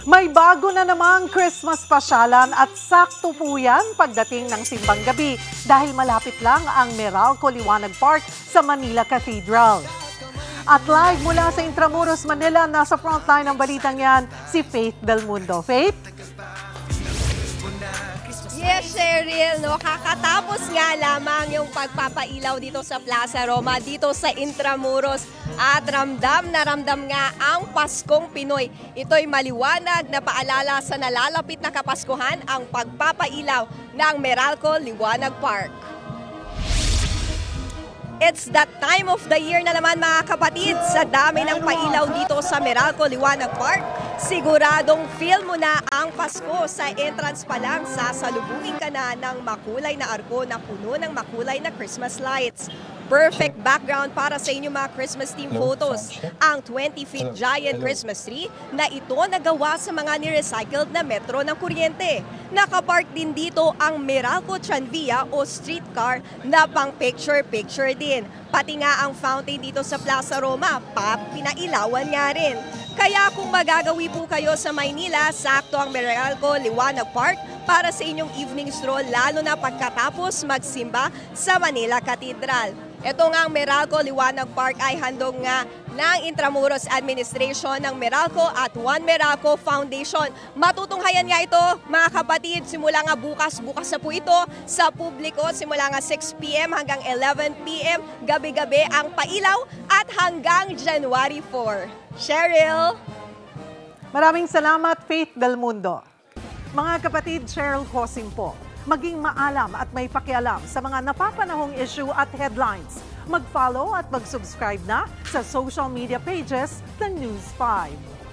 May bago na namang Christmas pasyalan at sakto po yan pagdating ng simbang gabi dahil malapit lang ang Meralco Liwanag Park sa Manila Cathedral. At live mula sa Intramuros, Manila, nasa frontline ng balitang yan, si Faith Del Mundo. Faith? Yes, Cheryl, no? Kakatapos nga lamang yung pagpapailaw dito sa Plaza Roma, dito sa Intramuros. At ramdam na ramdam nga ang Paskong Pinoy. Ito'y maliwanag na paalala sa nalalapit na Kapaskuhan ang pagpapailaw ng Meralco Liwanag Park. It's that time of the year na naman mga kapatid, sa dami ng pailaw dito sa Meralco Liwanag Park. Siguradong feel mo na ang Pasko sa entrance pa lang, sasalubungin ka na ng makulay na arko na puno ng makulay na Christmas lights. Perfect background para sa inyong mga Christmas theme photos. Ang 20-feet giant Christmas tree na ito nagawa sa mga ni-recycled na metro ng kuryente. Nakapark din dito ang Meralco Tranvia o streetcar na pang picture-picture din. Pati nga ang fountain dito sa Plaza Roma, pinailawan nga rin. Kaya kung magagawi po kayo sa Maynila, sakto ang Meralco Liwanag Park para sa inyong evening stroll, lalo na pagkatapos magsimba sa Manila Cathedral. Ito nga ang Meralco Liwanag Park ay handog nga ng Intramuros Administration ng Meralco at One Meralco Foundation. Matutunghayan nga ito mga kapatid, simula nga bukas na po ito sa publiko, simula nga 6 p.m. hanggang 11 p.m. gabi-gabi ang pailaw at hanggang January 4. Cheryl? Maraming salamat, Faith Del Mundo. Mga kapatid, Cheryl Cosim po. Maging maalam at may pakialam sa mga napapanahong issue at headlines. Mag-follow at mag-subscribe na sa social media pages ng News 5.